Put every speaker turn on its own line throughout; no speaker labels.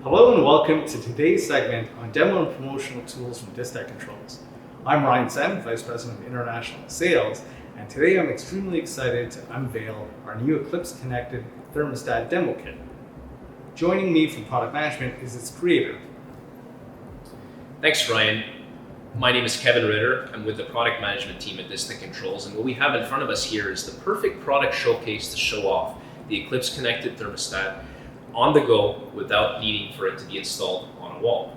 Hello and welcome to today's segment on demo and promotional tools from Distech Controls. I'm Ryan Sem, Vice President of International Sales, and today I'm extremely excited to unveil our new ECLYPSE Connected Thermostat demo kit. Joining me from product management is its creator.
Thanks, Ryan. My name is Kevin Ritter. I'm with the product management team at Distech Controls, and what we have in front of us here is the perfect product showcase to show off the ECLYPSE Connected Thermostat on the go without needing for it to be installed on a wall.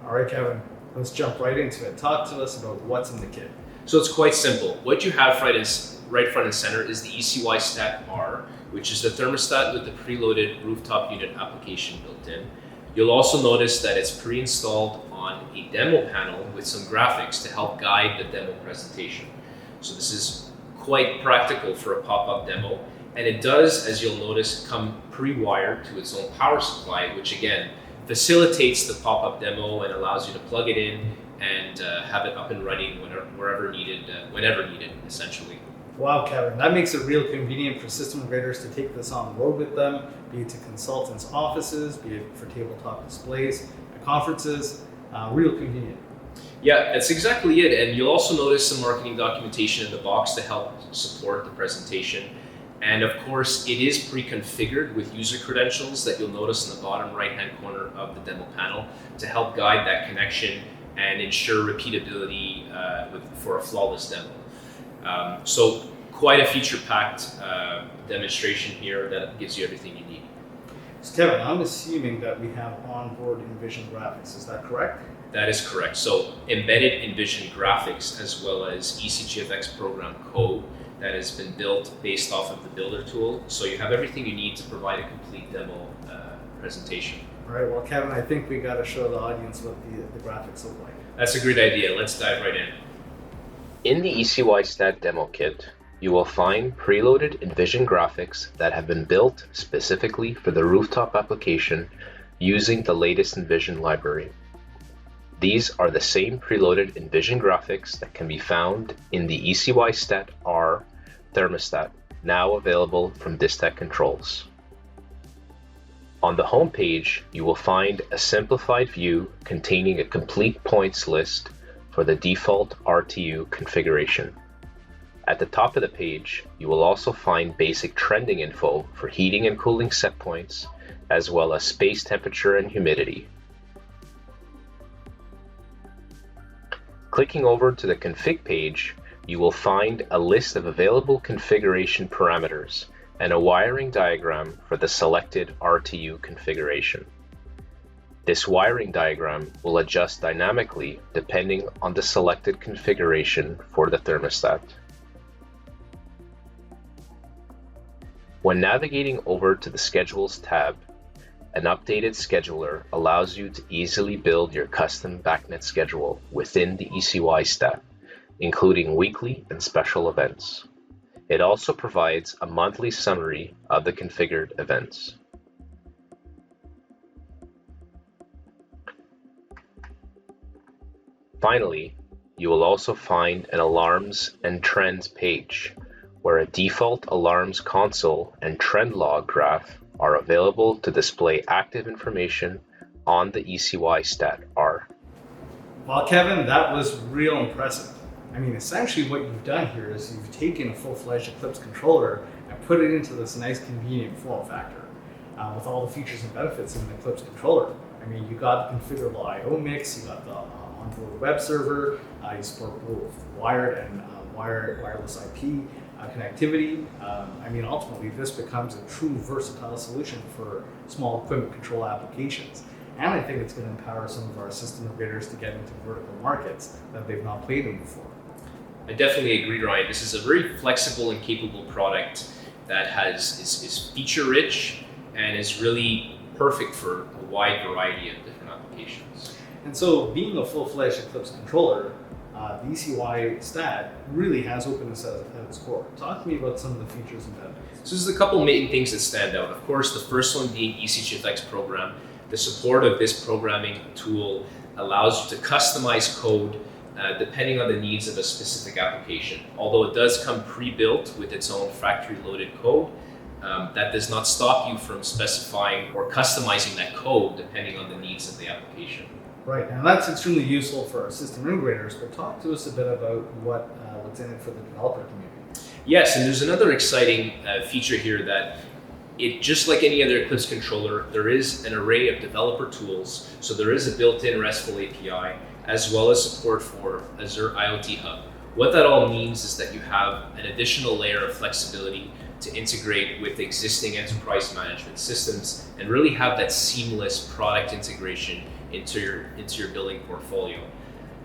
All right, Kevin, let's jump right into it. Talk to us about what's in the kit.
So it's quite simple. What you have right front and center is the ECLYPSE R, which is the thermostat with the preloaded rooftop unit application built in. You'll also notice that it's pre-installed on a demo panel with some graphics to help guide the demo presentation. So this is quite practical for a pop-up demo. And it does, as you'll notice, come pre-wired to its own power supply, which again facilitates the pop-up demo and allows you to plug it in and have it up and running whenever needed, essentially.
Wow, Kevin, that makes it real convenient for system integrators to take this on the road with them, be it to consultants' offices, be it for tabletop displays, at conferences, real convenient.
Yeah, that's exactly it. And you'll also notice some marketing documentation in the box to help support the presentation. And of course, it is pre-configured with user credentials that you'll notice in the bottom right-hand corner of the demo panel to help guide that connection and ensure repeatability for a flawless demo. So quite a feature-packed demonstration here that gives you everything you need.
So Kevin, I'm assuming that we have onboard Envision graphics, is that correct?
That is correct. So embedded Envision graphics as well as ECLYPSE program code that has been built based off of the builder tool. So you have everything you need to provide a complete demo presentation.
All right, well, Kevin, I think we got to show the audience what the graphics look like.
That's a great idea. Let's dive right in.
In the ECLYPSE demo kit, you will find preloaded Envision graphics that have been built specifically for the rooftop application using the latest Envision library. These are the same preloaded Envision graphics that can be found in the ECLYPSE R thermostat, now available from Distech Controls. On the home page, you will find a simplified view containing a complete points list for the default RTU configuration. At the top of the page, you will also find basic trending info for heating and cooling set points, as well as space temperature and humidity. Clicking over to the config page, you will find a list of available configuration parameters and a wiring diagram for the selected RTU configuration. This wiring diagram will adjust dynamically depending on the selected configuration for the thermostat. When navigating over to the Schedules tab, an updated scheduler allows you to easily build your custom BACnet schedule within the ECLYPSE, including weekly and special events. It also provides a monthly summary of the configured events. Finally, you will also find an Alarms and Trends page, where a default alarms console and trend log graph are available to display active information on the ECLYPSE R.
Well, Kevin, that was real impressive. I mean, essentially what you've done here is you've taken a full-fledged ECLYPSE controller and put it into this nice convenient form factor with all the features and benefits in the ECLYPSE controller. I mean, you got the configurable I/O mix, you got the onboard web server, you support both wired and wireless IP connectivity. I mean, ultimately, this becomes a true versatile solution for small equipment control applications. And I think it's going to empower some of our system integrators to get into vertical markets that they've not played in before.
I definitely agree, Ryan. This is a very flexible and capable product that is feature-rich and is really perfect for a wide variety of different applications.
And so, being a full-fledged ECLYPSE controller, the ECLYPSE really has openness at its core. Talk to me about some of the features and benefits.
So there's a couple main things that stand out. Of course, the first one being ECLYPSE program. The support of this programming tool allows you to customize code depending on the needs of a specific application. Although it does come pre-built with its own factory-loaded code, That does not stop you from specifying or customizing that code depending on the needs of the application.
Right, and that's extremely useful for our system integrators, but talk to us a bit about what's in it for the developer community.
Yes, and there's another exciting feature here that just like any other Eclipse controller, there is an array of developer tools. So there is a built-in RESTful API as well as support for Azure IoT Hub. What that all means is that you have an additional layer of flexibility to integrate with existing enterprise management systems and really have that seamless product integration into your building portfolio,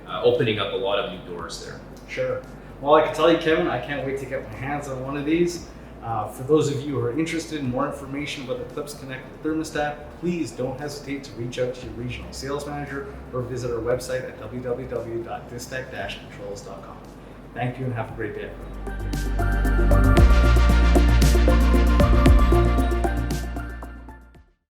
opening up a lot of new doors there.
Sure. Well, I can tell you, Kevin, I can't wait to get my hands on one of these. For those of you who are interested in more information about the ECLYPSE Connected Thermostat, please don't hesitate to reach out to your regional sales manager or visit our website at www.distech-controls.com. Thank you and have a great day, everyone.